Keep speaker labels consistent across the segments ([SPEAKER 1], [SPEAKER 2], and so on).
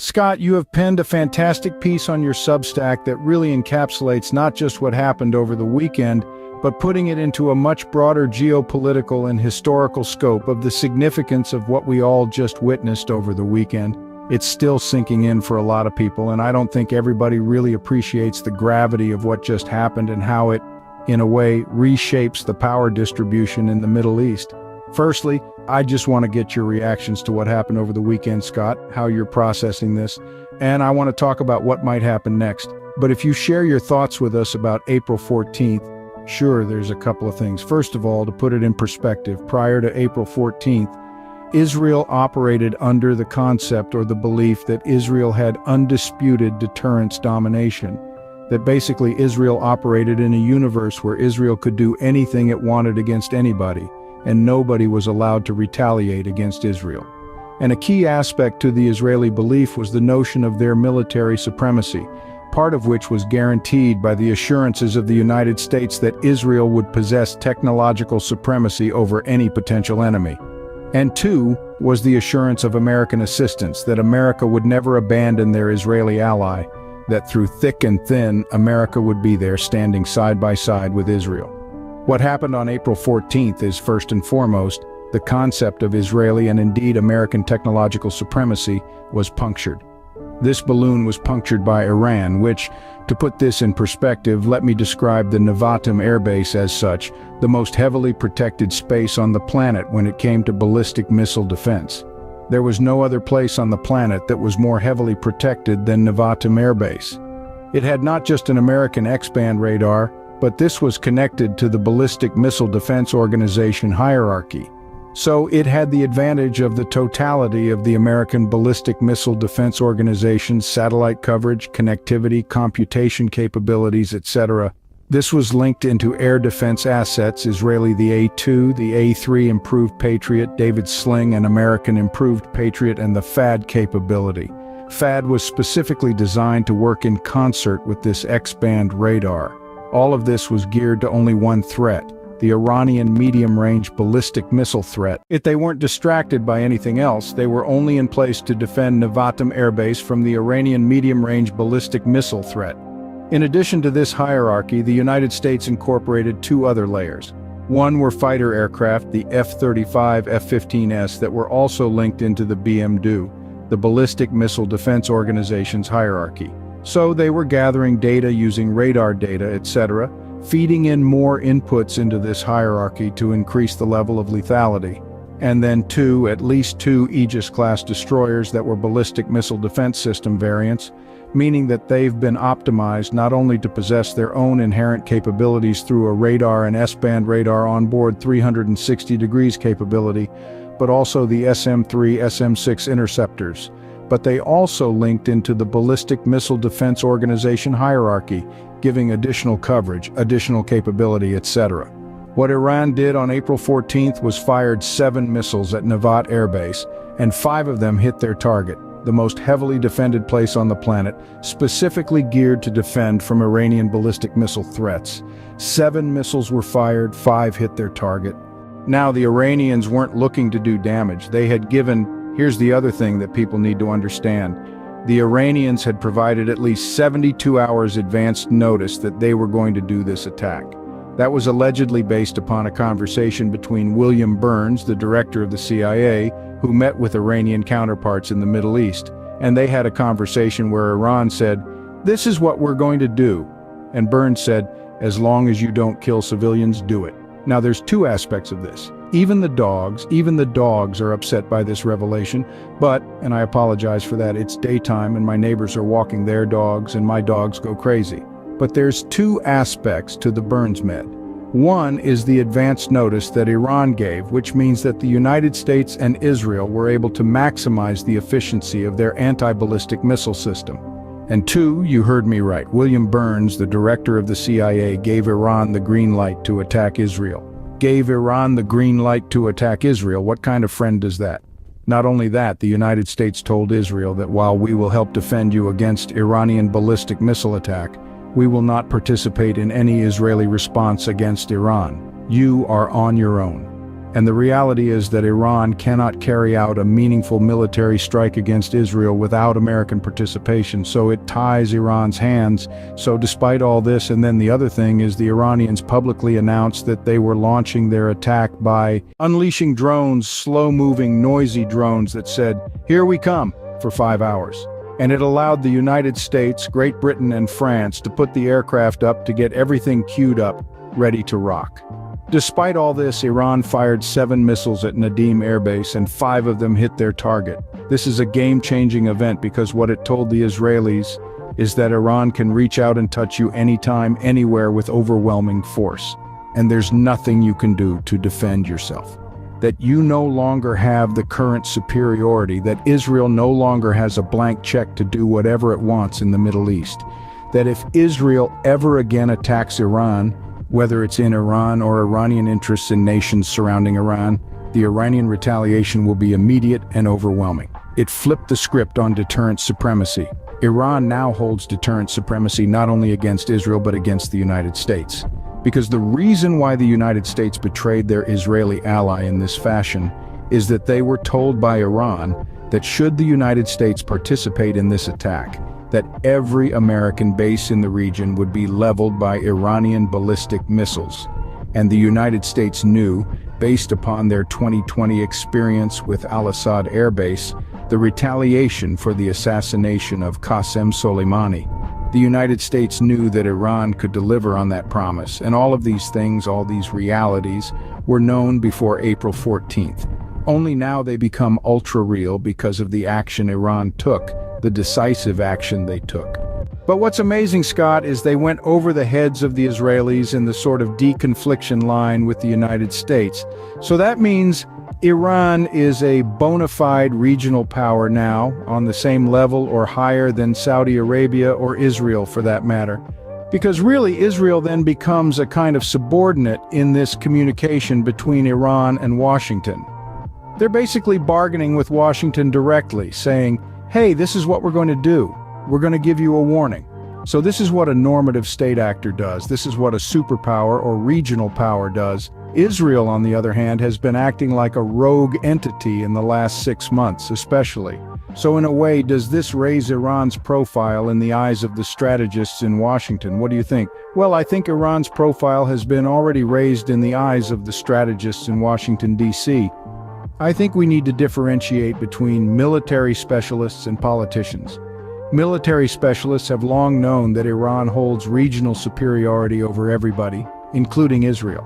[SPEAKER 1] Scott, you have penned a fantastic piece on your Substack that really encapsulates not just what happened over the weekend, but putting it into a much broader geopolitical and historical scope of the significance of what we all just witnessed over the weekend. It's still sinking in for a lot of people, and I don't think everybody really appreciates the gravity of what just happened and how it, in a way, reshapes the power distribution in the Middle East. Firstly, I just want to get your reactions to what happened over the weekend, Scott, how you're processing this, and I want to talk about what might happen next. But if you share your thoughts with us about April 14th, sure, there's a couple of things. First of all, to put it in perspective, prior to April 14th, Israel operated under the concept or the belief that Israel had undisputed deterrence domination, that basically Israel operated in a universe where Israel could do anything it wanted against anybody, and nobody was allowed to retaliate against Israel. And a key aspect to the Israeli belief was the notion of their military supremacy, part of which was guaranteed by the assurances of the United States that Israel would possess technological supremacy over any potential enemy. And two, was the assurance of American assistance, that America would never abandon their Israeli ally, that through thick and thin, America would be there standing side by side with Israel. What happened on April 14th is, first and foremost, the concept of Israeli and indeed American technological supremacy was punctured. This balloon was punctured by Iran, which, to put this in perspective, let me describe the Nevatim Air Base as such, the most heavily protected space on the planet when it came to ballistic missile defense. There was no other place on the planet that was more heavily protected than Nevatim Air Base. It had not just an American X-band radar, but this was connected to the Ballistic Missile Defense Organization hierarchy. So it had the advantage of the totality of the American Ballistic Missile Defense Organization's satellite coverage, connectivity, computation capabilities, etc. This was linked into air defense assets, Israeli the A-2, the A-3 Improved Patriot, David Sling and American Improved Patriot, and the FAD capability. FAD was specifically designed to work in concert with this X-band radar. All of this was geared to only one threat, the Iranian medium-range ballistic missile threat. If they weren't distracted by anything else, they were only in place to defend Nevatim Air Base from the Iranian medium-range ballistic missile threat. In addition to this hierarchy, the United States incorporated two other layers. One were fighter aircraft, the F-35, F-15S, that were also linked into the BMDU, the Ballistic Missile Defense Organization's hierarchy. So they were gathering data using radar data, etc., feeding in more inputs into this hierarchy to increase the level of lethality. And then at least two Aegis-class destroyers that were ballistic missile defense system variants, meaning that they've been optimized not only to possess their own inherent capabilities through a radar and S-band radar onboard 360 degrees capability, but also the SM-3, SM-6 interceptors. But they also linked into the Ballistic Missile Defense Organization hierarchy, giving additional coverage, additional capability, etc. What Iran did on April 14th was fired 7 missiles at Nevat Air Base, and 5 of them hit their target, the most heavily defended place on the planet, specifically geared to defend from Iranian ballistic missile threats. 7 missiles were fired, 5 hit their target. Now, the Iranians weren't looking to do damage. They had given. Here's the other thing that people need to understand. The Iranians had provided at least 72 hours advance notice that they were going to do this attack. That was allegedly based upon a conversation between William Burns, the director of the CIA, who met with Iranian counterparts in the Middle East, and they had a conversation where Iran said, "This is what we're going to do." And Burns said, "As long as you don't kill civilians, do it." Now there's two aspects of this. Even the dogs are upset by this revelation, but, and I apologize for that, it's daytime and my neighbors are walking their dogs and my dogs go crazy. But there's two aspects to the Burns Med. One is the advance notice that Iran gave, which means that the United States and Israel were able to maximize the efficiency of their anti-ballistic missile system. And two, you heard me right, William Burns, the director of the CIA, gave Iran the green light to attack Israel. Gave Iran the green light to attack Israel. What kind of friend does that? Not only that, the United States told Israel that while we will help defend you against Iranian ballistic missile attack, we will not participate in any Israeli response against Iran. You are on your own. And the reality is that Iran cannot carry out a meaningful military strike against Israel without American participation, so it ties Iran's hands. So despite all this, and then the other thing is the Iranians publicly announced that they were launching their attack by unleashing drones, slow-moving, noisy drones that said, "Here we come," for 5 hours. And it allowed the United States, Great Britain, and France to put the aircraft up to get everything queued up, ready to rock. Despite all this, Iran fired 7 missiles at Nadim Air Base and 5 of them hit their target. This is a game-changing event because what it told the Israelis is that Iran can reach out and touch you anytime, anywhere with overwhelming force. And there's nothing you can do to defend yourself. That you no longer have the current superiority, that Israel no longer has a blank check to do whatever it wants in the Middle East. That if Israel ever again attacks Iran, whether it's in Iran or Iranian interests in nations surrounding Iran, the Iranian retaliation will be immediate and overwhelming. It flipped the script on deterrent supremacy. Iran now holds deterrent supremacy not only against Israel but against the United States. Because the reason why the United States betrayed their Israeli ally in this fashion is that they were told by Iran that should the United States participate in this attack, that every American base in the region would be leveled by Iranian ballistic missiles. And the United States knew, based upon their 2020 experience with Al-Assad Air Base, the retaliation for the assassination of Qasem Soleimani. The United States knew that Iran could deliver on that promise, and all of these things, all these realities, were known before April 14th. Only now they become ultra-real because of the action Iran took, the decisive action they took. But what's amazing, Scott, is they went over the heads of the Israelis in the sort of deconfliction line with the United States. So that means Iran is a bona fide regional power now, on the same level or higher than Saudi Arabia or Israel for that matter. Because really Israel then becomes a kind of subordinate in this communication between Iran and Washington. They're basically bargaining with Washington directly, saying, hey, this is what we're going to do. We're going to give you a warning. So this is what a normative state actor does. This is what a superpower or regional power does. Israel, on the other hand, has been acting like a rogue entity in the last 6 months, especially. So in a way, does this raise Iran's profile in the eyes of the strategists in Washington? What do you think? Well, I think Iran's profile has been already raised in the eyes of the strategists in Washington, D.C. I think we need to differentiate between military specialists and politicians. Military specialists have long known that Iran holds regional superiority over everybody, including Israel.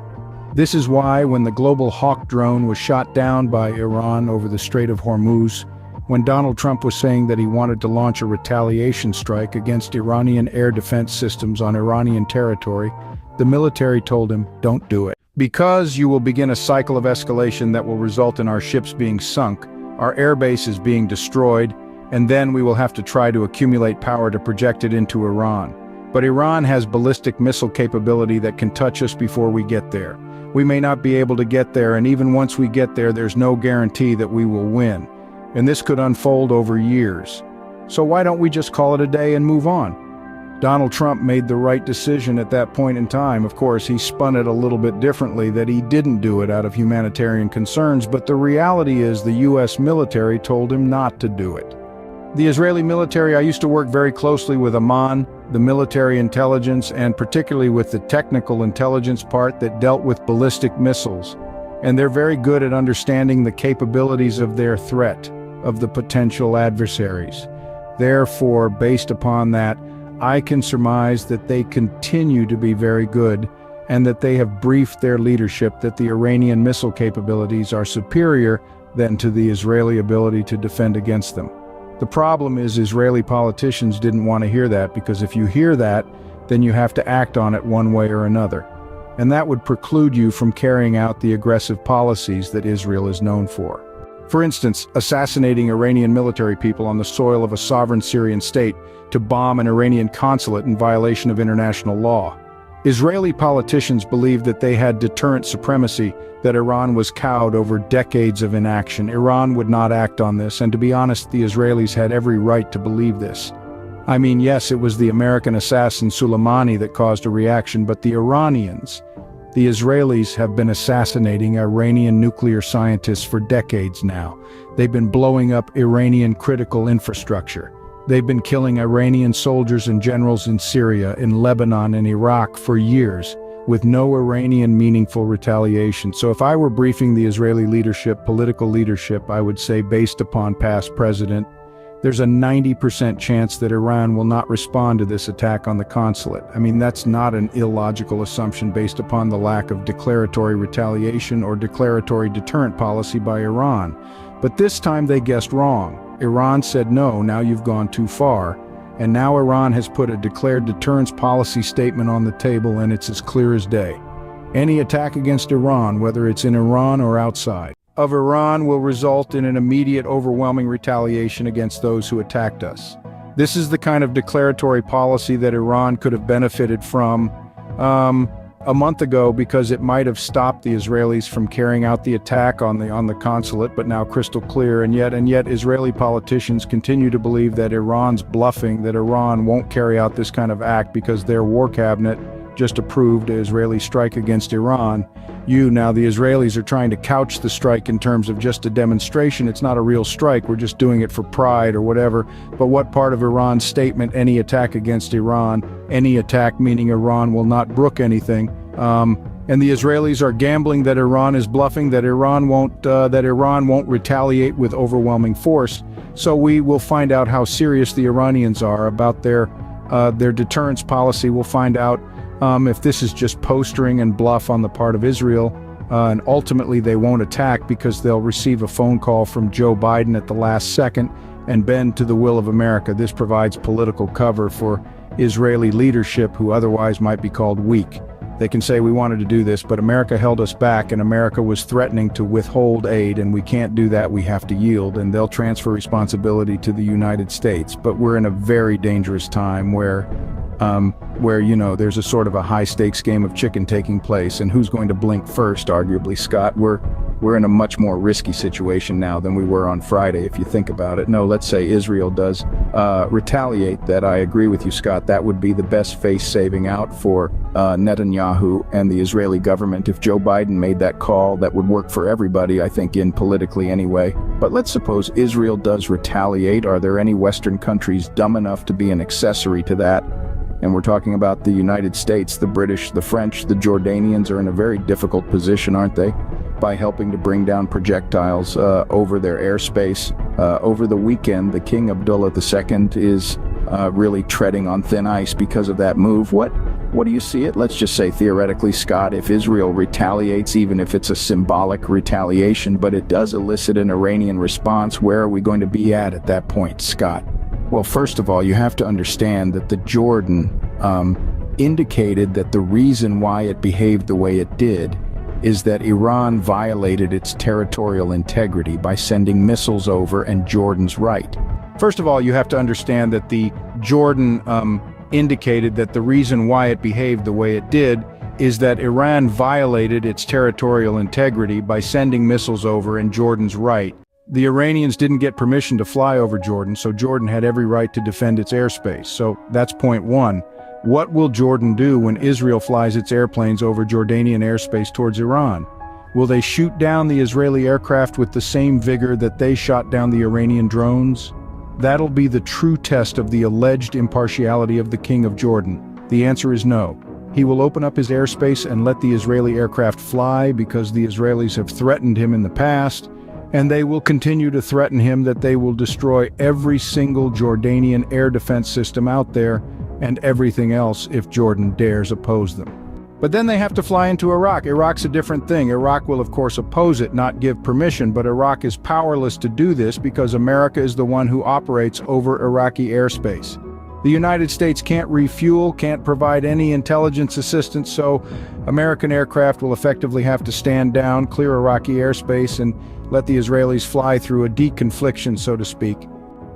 [SPEAKER 1] This is why when the global Hawk drone was shot down by Iran over the Strait of Hormuz, when Donald Trump was saying that he wanted to launch a retaliation strike against Iranian air defense systems on Iranian territory, the military told him, don't do it. Because you will begin a cycle of escalation that will result in our ships being sunk, our air bases being destroyed, and then we will have to try to accumulate power to project it into Iran. But Iran has ballistic missile capability that can touch us before we get there. We may not be able to get there, and even once we get there, there's no guarantee that we will win. And this could unfold over years. So why don't we just call it a day and move on? Donald Trump made the right decision at that point in time. Of course, he spun it a little bit differently, that he didn't do it out of humanitarian concerns, but the reality is the U.S. military told him not to do it. The Israeli military, I used to work very closely with Amman, the military intelligence, and particularly with the technical intelligence part that dealt with ballistic missiles. And they're very good at understanding the capabilities of their threat, of the potential adversaries. Therefore, based upon that, I can surmise that they continue to be very good and that they have briefed their leadership that the Iranian missile capabilities are superior than to the Israeli ability to defend against them. The problem is Israeli politicians didn't want to hear that, because if you hear that, then you have to act on it one way or another. And that would preclude you from carrying out the aggressive policies that Israel is known for. For instance, assassinating Iranian military people on the soil of a sovereign Syrian state to bomb an Iranian consulate in violation of international law. Israeli politicians believed that they had deterrent supremacy, that Iran was cowed over decades of inaction. Iran would not act on this, and to be honest, the Israelis had every right to believe this. I mean, yes, it was the American assassin Soleimani that caused a reaction, but the Iranians, The Israelis have been assassinating Iranian nuclear scientists for decades now. They've been blowing up Iranian critical infrastructure. They've been killing Iranian soldiers and generals in Syria, in Lebanon, and Iraq for years, with no Iranian meaningful retaliation. So if I were briefing the Israeli leadership, political leadership, I would say, based upon past precedent, there's a 90% chance that Iran will not respond to this attack on the consulate. I mean, that's not an illogical assumption based upon the lack of declaratory retaliation or declaratory deterrent policy by Iran. But this time they guessed wrong. Iran said, no, now you've gone too far. And now Iran has put a declared deterrence policy statement on the table, and it's as clear as day. Any attack against Iran, whether it's in Iran or outside of Iran, will result in an immediate, overwhelming retaliation against those who attacked us. This is the kind of declaratory policy that Iran could have benefited from a month ago, because it might have stopped the Israelis from carrying out the attack on the consulate, but now crystal clear. And yet Israeli politicians continue to believe that Iran's bluffing, that Iran won't carry out this kind of act because their war cabinet just approved an Israeli strike against Iran. Now the Israelis are trying to couch the strike in terms of just a demonstration. It's not a real strike, we're just doing it for pride or whatever. But what part of Iran's statement, any attack against Iran, any attack meaning Iran will not brook anything, and the Israelis are gambling that Iran is bluffing, that Iran won't retaliate with overwhelming force. So we will find out how serious the Iranians are about their deterrence policy. We'll find out if this is just posturing and bluff on the part of Israel, and ultimately they won't attack because they'll receive a phone call from Joe Biden at the last second and bend to the will of America. This provides political cover for Israeli leadership who otherwise might be called weak. They can say, we wanted to do this, but America held us back, and America was threatening to withhold aid, and we can't do that, we have to yield, and they'll transfer responsibility to the United States. But we're in a very dangerous time where there's a sort of a high-stakes game of chicken taking place, and who's going to blink first, arguably, Scott. We're in a much more risky situation now than we were on Friday, if you think about it. No, let's say Israel does retaliate. That I agree with you, Scott. That would be the best face saving out for Netanyahu and the Israeli government. If Joe Biden made that call, that would work for everybody, I think, in politically anyway. But let's suppose Israel does retaliate. Are there any Western countries dumb enough to be an accessory to that? And we're talking about the United States, the British, the French, the Jordanians are in a very difficult position, aren't they? By helping to bring down projectiles over their airspace. Over the weekend, the King Abdullah II is really treading on thin ice because of that move. What do you see it? Let's just say theoretically, Scott, if Israel retaliates, even if it's a symbolic retaliation, but it does elicit an Iranian response, where are we going to be at that point, Scott? Well, first of all, you have to understand that the Jordan indicated that the reason why it behaved the way it did is that Iran violated its territorial integrity by sending missiles over, and Jordan's right. First of all, you have to understand that the Jordan indicated that the reason why it behaved the way it did is that Iran violated its territorial integrity by sending missiles over, and Jordan's right. The Iranians didn't get permission to fly over Jordan, so Jordan had every right to defend its airspace. So that's point one. What will Jordan do when Israel flies its airplanes over Jordanian airspace towards Iran? Will they shoot down the Israeli aircraft with the same vigor that they shot down the Iranian drones? That'll be the true test of the alleged impartiality of the King of Jordan. The answer is no. He will open up his airspace and let the Israeli aircraft fly because the Israelis have threatened him in the past, and they will continue to threaten him that they will destroy every single Jordanian air defense system out there and everything else if Jordan dares oppose them. But then they have to fly into Iraq. Iraq's a different thing. Iraq will of course oppose it, not give permission, but Iraq is powerless to do this because America is the one who operates over Iraqi airspace. The United States can't refuel, can't provide any intelligence assistance, so American aircraft will effectively have to stand down, clear Iraqi airspace, and let the Israelis fly through a deconfliction, so to speak.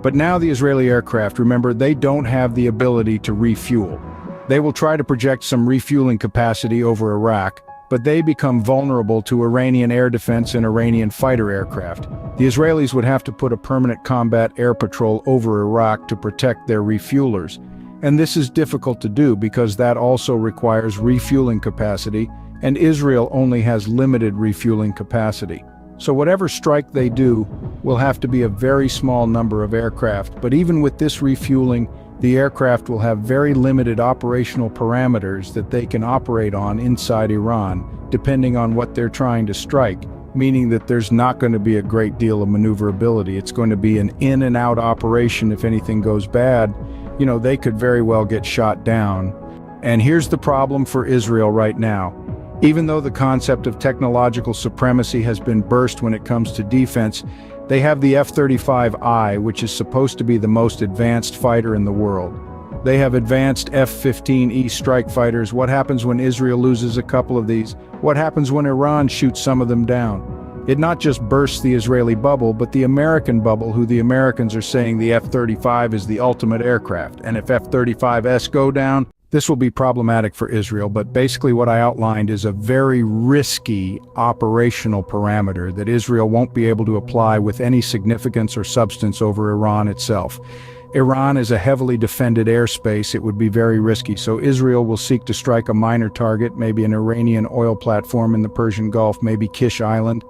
[SPEAKER 1] But now the Israeli aircraft, remember, they don't have the ability to refuel. They will try to project some refueling capacity over Iraq, but they become vulnerable to Iranian air defense and Iranian fighter aircraft. The Israelis would have to put a permanent combat air patrol over Iraq to protect their refuelers. And this is difficult to do because that also requires refueling capacity, and Israel only has limited refueling capacity. So whatever strike they do will have to be a very small number of aircraft, but even with this refueling, the aircraft will have very limited operational parameters that they can operate on inside Iran, depending on what they're trying to strike, meaning that there's not going to be a great deal of maneuverability. It's going to be an in and out operation. If anything goes bad, they could very well get shot down. And here's the problem for Israel right now. Even though the concept of technological supremacy has been burst when it comes to defense, they have the F-35I, which is supposed to be the most advanced fighter in the world. They have advanced F-15E strike fighters. What happens when Israel loses a couple of these? What happens when Iran shoots some of them down? It not just bursts the Israeli bubble, but the American bubble, who the Americans are saying the F-35 is the ultimate aircraft. And if F-35S go down, this will be problematic for Israel, but basically what I outlined is a very risky operational parameter that Israel won't be able to apply with any significance or substance over Iran itself. Iran is a heavily defended airspace. It would be very risky, so Israel will seek to strike a minor target, maybe an Iranian oil platform in the Persian Gulf, maybe Kish Island.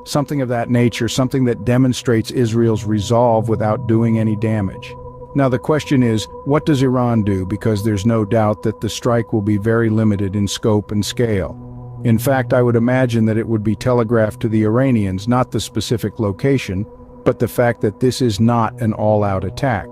[SPEAKER 1] Something of that nature, something that demonstrates Israel's resolve without doing any damage. Now the question is, what does Iran do? Because there's no doubt that the strike will be very limited in scope and scale. In fact, I would imagine that it would be telegraphed to the Iranians, not the specific location, but the fact that this is not an all-out attack.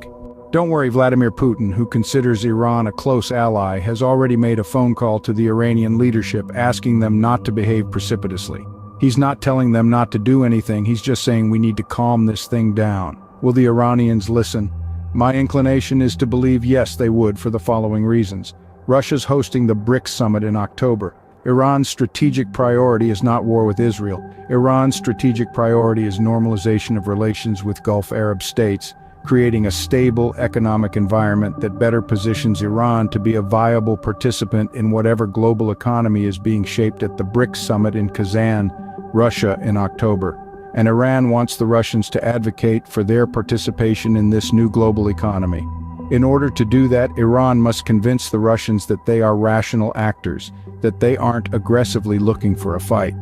[SPEAKER 1] Don't worry, Vladimir Putin, who considers Iran a close ally, has already made a phone call to the Iranian leadership asking them not to behave precipitously. He's not telling them not to do anything, he's just saying we need to calm this thing down. Will the Iranians listen? My inclination is to believe yes, they would, for the following reasons. Russia's hosting the BRICS summit in October. Iran's strategic priority is not war with Israel. Iran's strategic priority is normalization of relations with Gulf Arab states, creating a stable economic environment that better positions Iran to be a viable participant in whatever global economy is being shaped at the BRICS summit in Kazan, Russia in October. And Iran wants the Russians to advocate for their participation in this new global economy. In order to do that, Iran must convince the Russians that they are rational actors, that they aren't aggressively looking for a fight,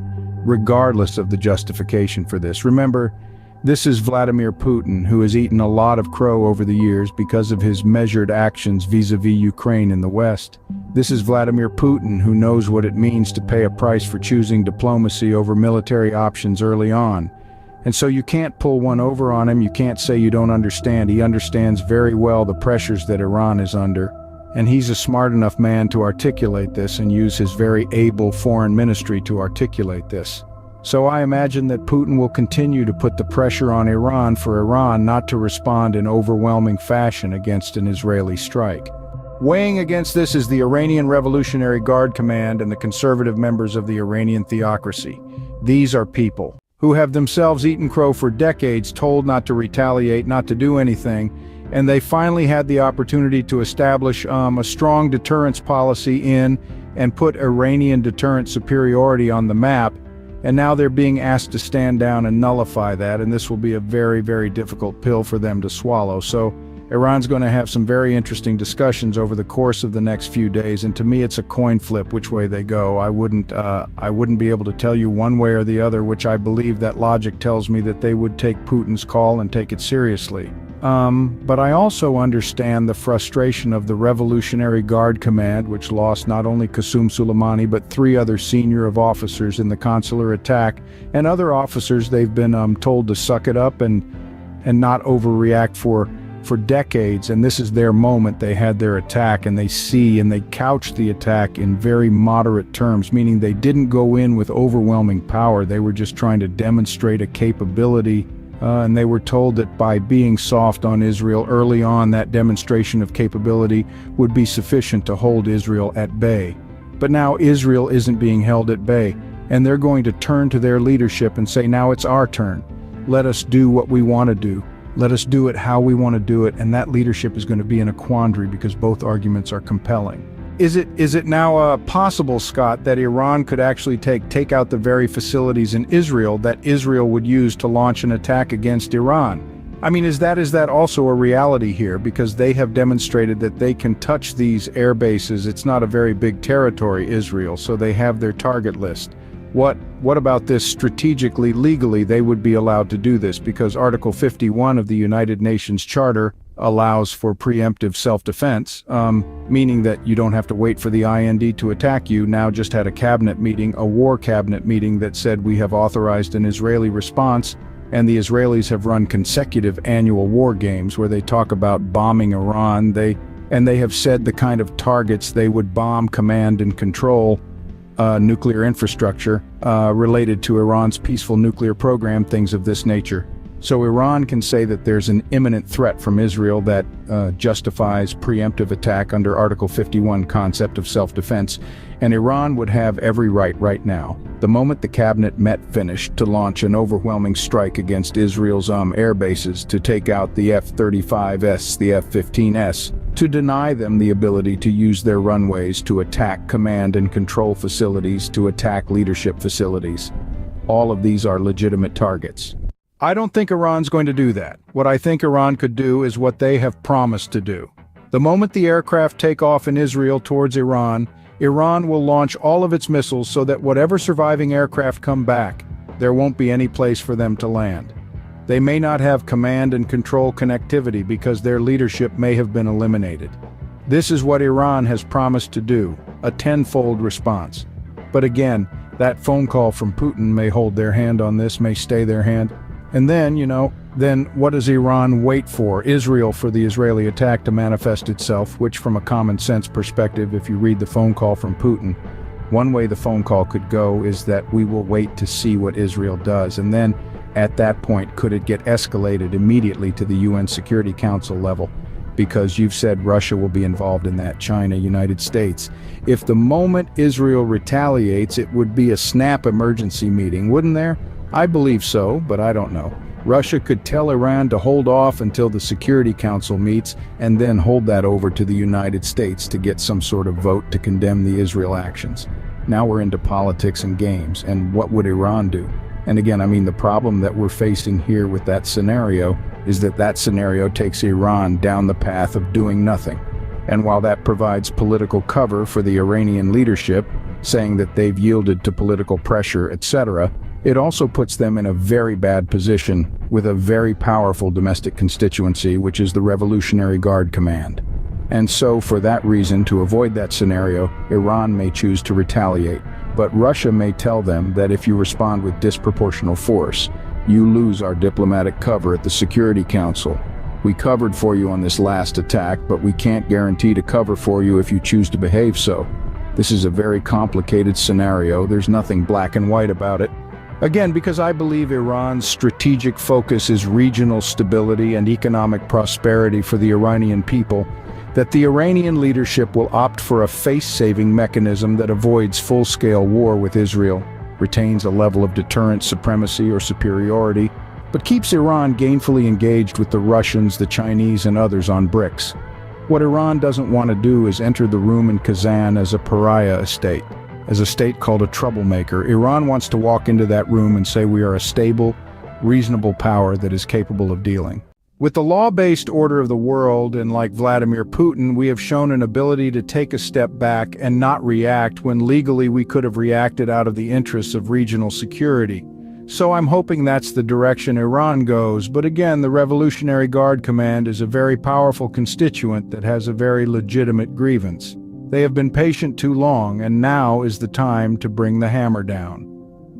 [SPEAKER 1] regardless of the justification for this. Remember, this is Vladimir Putin, who has eaten a lot of crow over the years because of his measured actions vis-a-vis Ukraine in the West. This is Vladimir Putin, who knows what it means to pay a price for choosing diplomacy over military options early on. And so you can't pull one over on him, you can't say you don't understand. He understands very well the pressures that Iran is under, and he's a smart enough man to articulate this and use his very able foreign ministry to articulate this. So I imagine that Putin will continue to put the pressure on Iran for Iran not to respond in overwhelming fashion against an Israeli strike. Weighing against this is the Iranian Revolutionary Guard Command and the conservative members of the Iranian theocracy. These are people who have themselves eaten crow for decades, told not to retaliate, not to do anything, and they finally had the opportunity to establish a strong deterrence policy and put Iranian deterrent superiority on the map, and now they're being asked to stand down and nullify that, and this will be a very, very difficult pill for them to swallow. So Iran's going to have some very interesting discussions over the course of the next few days, and to me it's a coin flip which way they go. I wouldn't be able to tell you one way or the other, which I believe that logic tells me that they would take Putin's call and take it seriously. But I also understand the frustration of the Revolutionary Guard Command, which lost not only Qasem Soleimani but 3 other senior officers in the consular attack, and other officers they've been told to suck it up and not overreact for decades, and this is their moment. They had their attack, and they couched the attack in very moderate terms, meaning they didn't go in with overwhelming power. They were just trying to demonstrate a capability, and they were told that by being soft on Israel early on, that demonstration of capability would be sufficient to hold Israel at bay. But now Israel isn't being held at bay, and they're going to turn to their leadership and say, now it's our turn. Let us do what we want to do. Let us do it how we want to do it, and that leadership is going to be in a quandary because both arguments are compelling. Is it now possible, Scott, that Iran could actually take out the very facilities in Israel that Israel would use to launch an attack against Iran? I mean, is that also a reality here? Because they have demonstrated that they can touch these air bases. It's not a very big territory, Israel, so they have their target list. What about this strategically, legally, they would be allowed to do this? Because Article 51 of the United Nations Charter allows for preemptive self-defense, meaning that you don't have to wait for the IND to attack you. Now just had a cabinet meeting, a war cabinet meeting, that said we have authorized an Israeli response. And the Israelis have run consecutive annual war games where they talk about bombing Iran. They have said the kind of targets they would bomb, command and control, nuclear infrastructure related to Iran's peaceful nuclear program, things of this nature. So Iran can say that there's an imminent threat from Israel that justifies preemptive attack under Article 51 concept of self-defense, and Iran would have every right now, the moment the cabinet finished, to launch an overwhelming strike against Israel's air bases, to take out the F-35S, the F-15S, to deny them the ability to use their runways to attack command and control facilities, to attack leadership facilities. All of these are legitimate targets. I don't think Iran's going to do that. What I think Iran could do is what they have promised to do. The moment the aircraft take off in Israel towards Iran, Iran will launch all of its missiles so that whatever surviving aircraft come back, there won't be any place for them to land. They may not have command and control connectivity because their leadership may have been eliminated. This is what Iran has promised to do, a tenfold response. But again, that phone call from Putin may hold their hand on this, may stay their hand. And then, then what does Iran wait for? Israel, for the Israeli attack to manifest itself, which from a common sense perspective, if you read the phone call from Putin, one way the phone call could go is that we will wait to see what Israel does. And then at that point, could it get escalated immediately to the UN Security Council level? Because you've said Russia will be involved in that, China, United States. If the moment Israel retaliates, it would be a snap emergency meeting, wouldn't there? I believe so, but I don't know. Russia could tell Iran to hold off until the Security Council meets and then hold that over to the United States to get some sort of vote to condemn the Israel actions. Now we're into politics and games, and what would Iran do? And again, I mean, the problem that we're facing here with that scenario is that scenario takes Iran down the path of doing nothing. And while that provides political cover for the Iranian leadership, saying that they've yielded to political pressure, etc., it also puts them in a very bad position with a very powerful domestic constituency, which is the Revolutionary Guard Command. And so, for that reason, to avoid that scenario, Iran may choose to retaliate. But Russia may tell them that if you respond with disproportional force, you lose our diplomatic cover at the Security Council. We covered for you on this last attack, but we can't guarantee to cover for you if you choose to behave so. This is a very complicated scenario. There's nothing black and white about it. Again, because I believe Iran's strategic focus is regional stability and economic prosperity for the Iranian people, that the Iranian leadership will opt for a face-saving mechanism that avoids full-scale war with Israel, retains a level of deterrent supremacy or superiority, but keeps Iran gainfully engaged with the Russians, the Chinese, and others on BRICS. What Iran doesn't want to do is enter the room in Kazan as a pariah state, as a state called a troublemaker. Iran wants to walk into that room and say we are a stable, reasonable power that is capable of dealing. With the law-based order of the world, and like Vladimir Putin, we have shown an ability to take a step back and not react when legally we could have reacted out of the interests of regional security. So I'm hoping that's the direction Iran goes, but again, the Revolutionary Guard Command is a very powerful constituent that has a very legitimate grievance. They have been patient too long, and now is the time to bring the hammer down.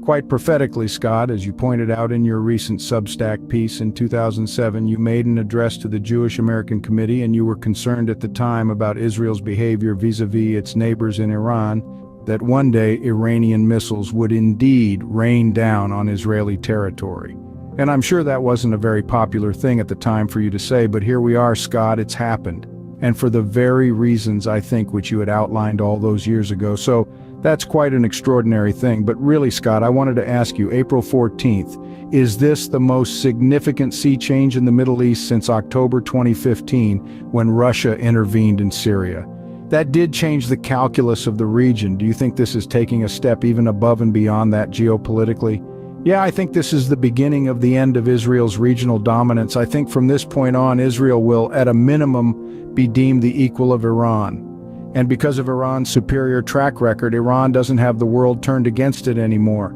[SPEAKER 1] Quite prophetically, Scott, as you pointed out in your recent Substack piece in 2007, you made an address to the Jewish American Committee, and you were concerned at the time about Israel's behavior vis-a-vis its neighbors in Iran, that one day Iranian missiles would indeed rain down on Israeli territory. And I'm sure that wasn't a very popular thing at the time for you to say, but here we are, Scott, it's happened. And for the very reasons, I think, which you had outlined all those years ago. So that's quite an extraordinary thing. But really, Scott, I wanted to ask you, April 14th, is this the most significant sea change in the Middle East since October 2015, when Russia intervened in Syria? That did change the calculus of the region. Do you think this is taking a step even above and beyond that geopolitically? Yeah, I think this is the beginning of the end of Israel's regional dominance. I think from this point on, Israel will, at a minimum, be deemed the equal of Iran. And because of Iran's superior track record, Iran doesn't have the world turned against it anymore.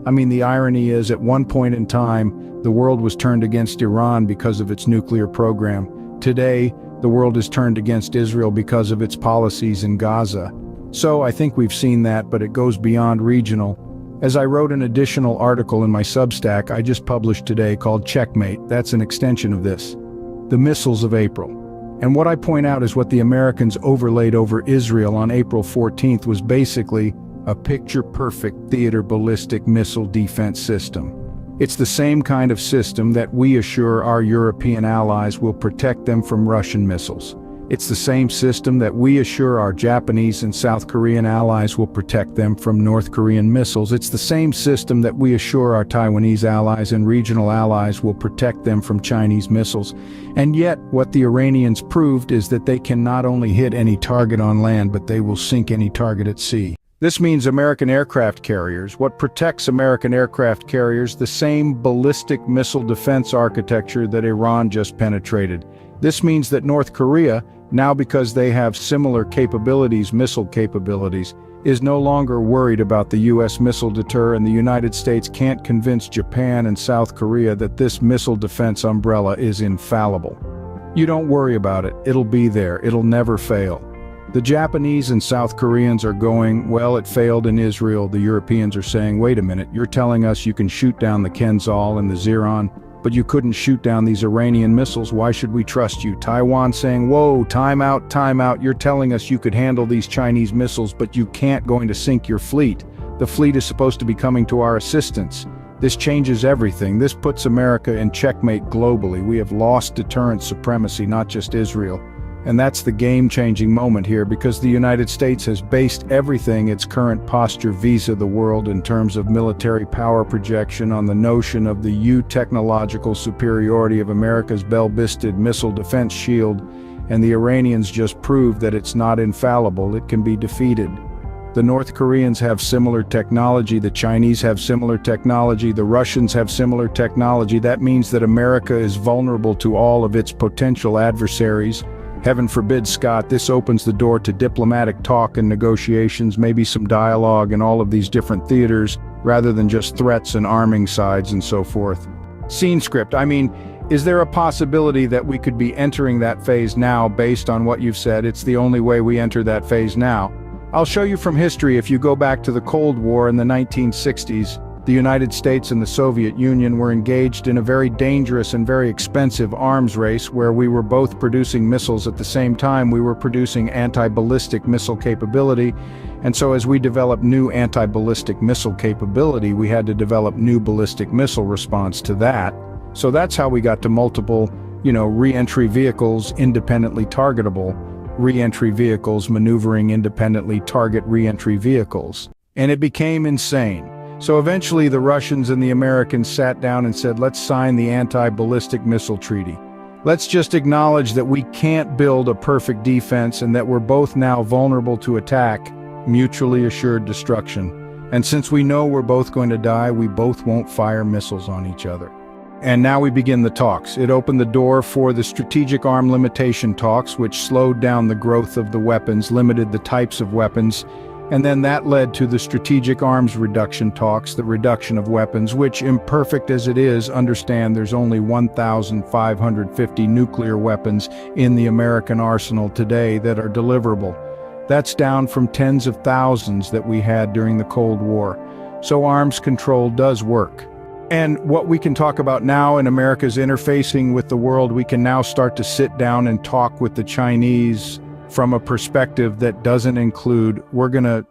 [SPEAKER 1] I mean, the irony is, at one point in time, the world was turned against Iran because of its nuclear program. Today, the world is turned against Israel because of its policies in Gaza. So I think we've seen that, but it goes beyond regional. As I wrote an additional article in my Substack I just published today called Checkmate, that's an extension of this, the missiles of April. And what I point out is what the Americans overlaid over Israel on April 14th was basically a picture-perfect theater ballistic missile defense system. It's the same kind of system that we assure our European allies will protect them from Russian missiles. It's the same system that we assure our Japanese and South Korean allies will protect them from North Korean missiles. It's the same system that we assure our Taiwanese allies and regional allies will protect them from Chinese missiles. And yet, what the Iranians proved is that they can not only hit any target on land, but they will sink any target at sea. This means American aircraft carriers. What protects American aircraft carriers? The same ballistic missile defense architecture that Iran just penetrated. This means that North Korea, now because they have similar capabilities, missile capabilities, is no longer worried about the U.S. missile deterror, and the United States can't convince Japan and South Korea that this missile defense umbrella is infallible. You don't worry about it, it'll be there, it'll never fail. The Japanese and South Koreans are going, well, it failed in Israel. The Europeans are saying, wait a minute, you're telling us you can shoot down the Kenzal and the Ziran, but you couldn't shoot down these Iranian missiles. Why should we trust you? Taiwan saying, whoa, time out. You're telling us you could handle these Chinese missiles, but you can't going to sink your fleet. The fleet is supposed to be coming to our assistance. This changes everything. This puts America in checkmate globally. We have lost deterrent supremacy, not just Israel. And that's the game-changing moment here, because the United States has based everything its current posture vis-a-vis the world in terms of military power projection on the notion of the technological superiority of America's bell-bisted missile defense shield, and the Iranians just proved that it's not infallible, it can be defeated. The North Koreans have similar technology, the Chinese have similar technology, the Russians have similar technology. That means that America is vulnerable to all of its potential adversaries. Heaven forbid, Scott, this opens the door to diplomatic talk and negotiations, maybe some dialogue in all of these different theaters, rather than just threats and arming sides and so forth. Scene script, I mean, is there a possibility that we could be entering that phase now based on what you've said? It's the only way we enter that phase now. I'll show you from history. If you go back to the Cold War in the 1960s, the United States and the Soviet Union were engaged in a very dangerous and very expensive arms race where we were both producing missiles at the same time. We were producing anti-ballistic missile capability, and so as we developed new anti-ballistic missile capability, we had to develop new ballistic missile response to that. So that's how we got to multiple, re-entry vehicles, independently targetable, re-entry vehicles maneuvering independently target re-entry vehicles. And it became insane. So eventually the Russians and the Americans sat down and said, let's sign the anti-ballistic missile treaty. Let's just acknowledge that we can't build a perfect defense and that we're both now vulnerable to attack, mutually assured destruction. And since we know we're both going to die, we both won't fire missiles on each other. And now we begin the talks. It opened the door for the strategic arm limitation talks, which slowed down the growth of the weapons, limited the types of weapons, and then that led to the strategic arms reduction talks, the reduction of weapons, which, imperfect as it is, understand there's only 1,550 nuclear weapons in the American arsenal today that are deliverable. That's down from tens of thousands that we had during the Cold War. So arms control does work. And what we can talk about now in America's interfacing with the world, we can now start to sit down and talk with the Chinese from a perspective that doesn't include, we're going to